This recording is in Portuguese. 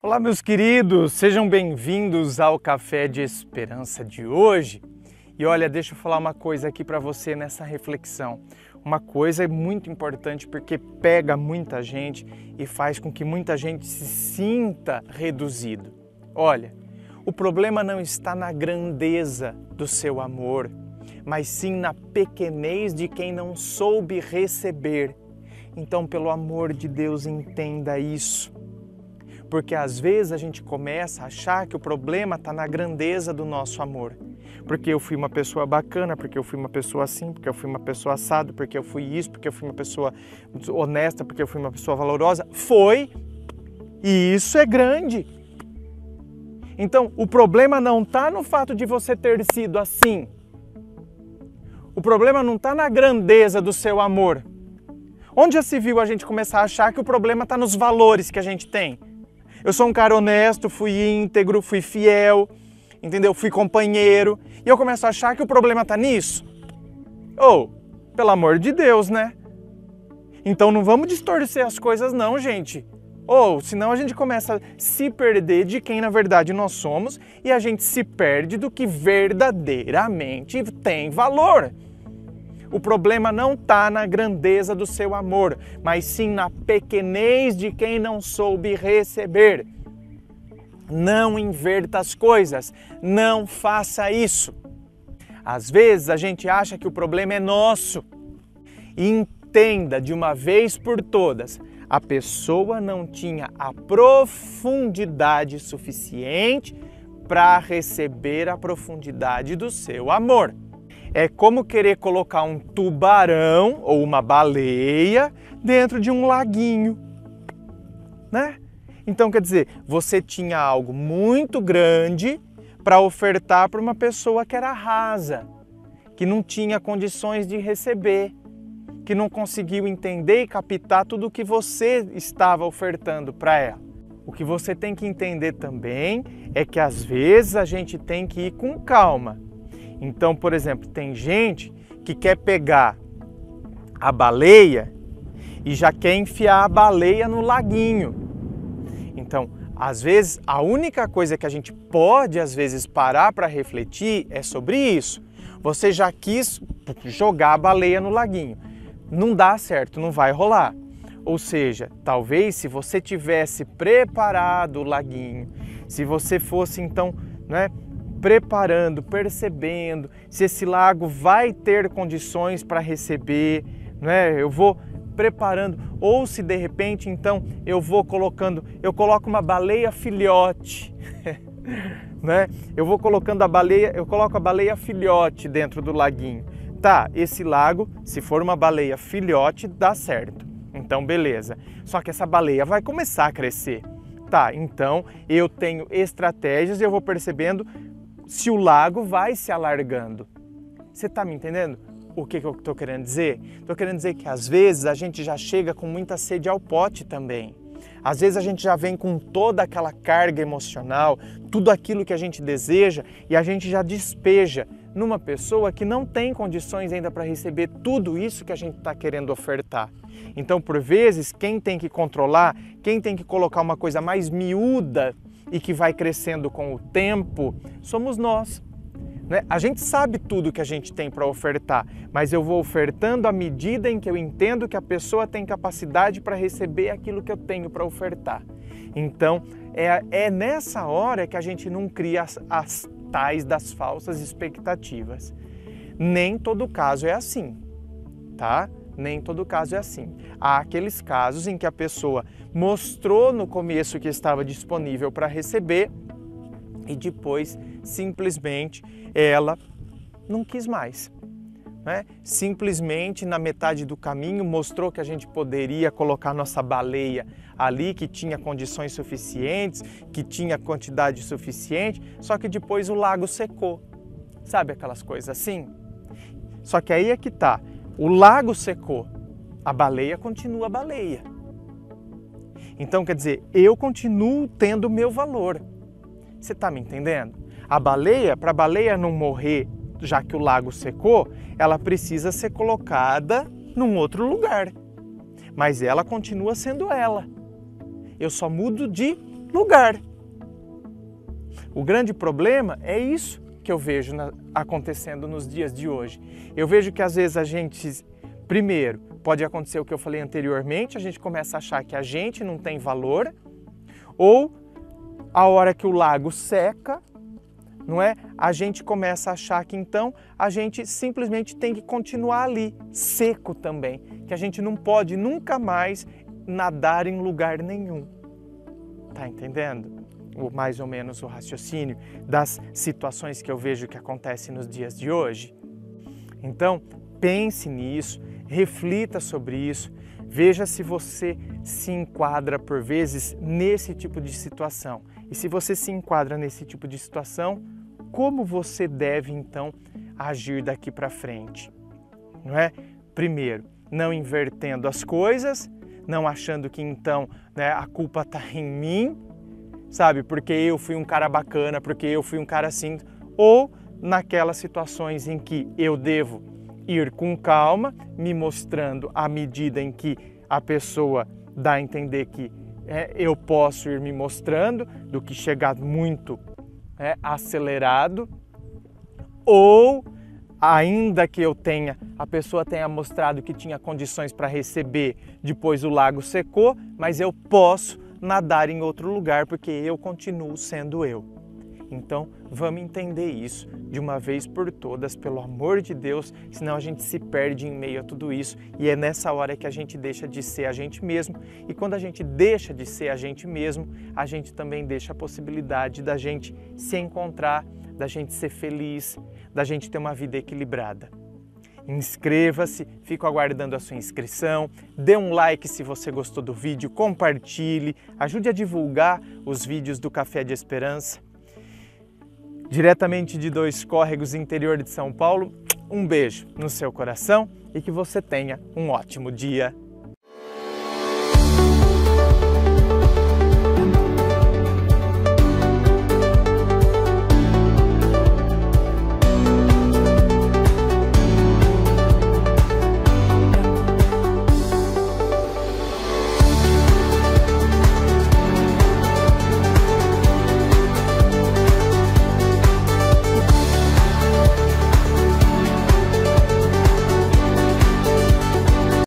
Olá, meus queridos, sejam bem-vindos ao Café de Esperança de hoje. E olha, deixa eu falar uma coisa aqui para você nessa reflexão. Uma coisa muito importante porque pega muita gente e faz com que muita gente se sinta reduzido. Olha, o problema não está na grandeza do seu amor, mas sim na pequenez de quem não soube receber. Então, pelo amor de Deus, entenda isso. Porque às vezes a gente começa a achar que o problema está na grandeza do nosso amor. Porque eu fui uma pessoa bacana, porque eu fui uma pessoa assim, porque eu fui uma pessoa assado, porque eu fui isso, porque eu fui uma pessoa honesta, porque eu fui uma pessoa valorosa. Foi, e isso é grande. Então, o problema não está no fato de você ter sido assim. O problema não está na grandeza do seu amor. Onde já se viu a gente começar a achar que o problema está nos valores que a gente tem? Eu sou um cara honesto, fui íntegro, fui fiel, entendeu? Fui companheiro. E eu começo a achar que o problema está nisso? Pelo amor de Deus, né? Então não vamos distorcer as coisas não, gente. Senão a gente começa a se perder de quem na verdade nós somos e a gente se perde do que verdadeiramente tem valor. O problema não está na grandeza do seu amor, mas sim na pequenez de quem não soube receber. Não inverta as coisas, não faça isso. Às vezes a gente acha que o problema é nosso. Entenda de uma vez por todas, a pessoa não tinha a profundidade suficiente para receber a profundidade do seu amor. É como querer colocar um tubarão ou uma baleia dentro de um laguinho, né? Então, quer dizer, você tinha algo muito grande para ofertar para uma pessoa que era rasa, que não tinha condições de receber, que não conseguiu entender e captar tudo o que você estava ofertando para ela. O que você tem que entender também é que às vezes a gente tem que ir com calma. Então, por exemplo, tem gente que quer pegar a baleia e já quer enfiar a baleia no laguinho. Então, às vezes, a única coisa que a gente pode, às vezes, parar para refletir é sobre isso. Você já quis jogar a baleia no laguinho. Não dá certo, não vai rolar. Ou seja, talvez se você tivesse preparado o laguinho, se você fosse, então, preparando, percebendo se esse lago vai ter condições para receber, eu vou preparando, ou se de repente então eu coloco uma baleia filhote, eu coloco a baleia filhote dentro do laguinho. Tá, esse lago, se for uma baleia filhote, dá certo. Então beleza. Só que essa baleia vai começar a crescer. Tá, então eu tenho estratégias e eu vou percebendo se o lago vai se alargando. Você está me entendendo o que eu estou querendo dizer? Estou querendo dizer que às vezes a gente já chega com muita sede ao pote também. Às vezes a gente já vem com toda aquela carga emocional, tudo aquilo que a gente deseja e a gente já despeja numa pessoa que não tem condições ainda para receber tudo isso que a gente está querendo ofertar. Então, por vezes, quem tem que controlar, quem tem que colocar uma coisa mais miúda e que vai crescendo com o tempo, somos nós. A gente sabe tudo que a gente tem para ofertar, mas eu vou ofertando à medida em que eu entendo que a pessoa tem capacidade para receber aquilo que eu tenho para ofertar. Então, é nessa hora que a gente não cria as tais das falsas expectativas. Nem todo caso é assim, tá? Nem todo caso é assim. Há aqueles casos em que a pessoa mostrou no começo que estava disponível para receber e depois simplesmente ela não quis mais. Simplesmente na metade do caminho mostrou que a gente poderia colocar nossa baleia ali, que tinha condições suficientes, que tinha quantidade suficiente, só que depois o lago secou. Sabe aquelas coisas assim? Só que aí é que tá. O lago secou, a baleia continua baleia. Então, quer dizer, eu continuo tendo o meu valor. Você está me entendendo? A baleia, para a baleia não morrer, já que o lago secou, ela precisa ser colocada num outro lugar. Mas ela continua sendo ela. Eu só mudo de lugar. O grande problema é isso que eu vejo acontecendo nos dias de hoje. Eu vejo que às vezes a gente, primeiro, pode acontecer o que eu falei anteriormente, a gente começa a achar que a gente não tem valor, ou a hora que o lago seca, não é? A gente começa a achar que então a gente simplesmente tem que continuar ali, seco também, que a gente não pode nunca mais nadar em lugar nenhum. Tá entendendo? Mais ou menos o raciocínio das situações que eu vejo que acontecem nos dias de hoje. Então, pense nisso, reflita sobre isso, veja se você se enquadra por vezes nesse tipo de situação. E se você se enquadra nesse tipo de situação, como você deve então agir daqui para frente? Não é? Primeiro, não invertendo as coisas, não achando que então, né, a culpa está em mim, sabe? Porque eu fui um cara bacana, porque eu fui um cara assim, ou naquelas situações em que eu devo ir com calma, me mostrando à medida em que a pessoa dá a entender que eu posso ir me mostrando, do que chegar muito acelerado, ou ainda que a pessoa tenha mostrado que tinha condições para receber, depois o lago secou, mas eu posso nadar em outro lugar porque eu continuo sendo eu. Então, vamos entender isso de uma vez por todas, pelo amor de Deus, senão a gente se perde em meio a tudo isso e é nessa hora que a gente deixa de ser a gente mesmo. E quando a gente deixa de ser a gente mesmo, a gente também deixa a possibilidade da gente se encontrar, da gente ser feliz, da gente ter uma vida equilibrada. Inscreva-se, fico aguardando a sua inscrição, dê um like se você gostou do vídeo, compartilhe, ajude a divulgar os vídeos do Café de Esperança. Diretamente de Dois Córregos, interior de São Paulo, um beijo no seu coração e que você tenha um ótimo dia.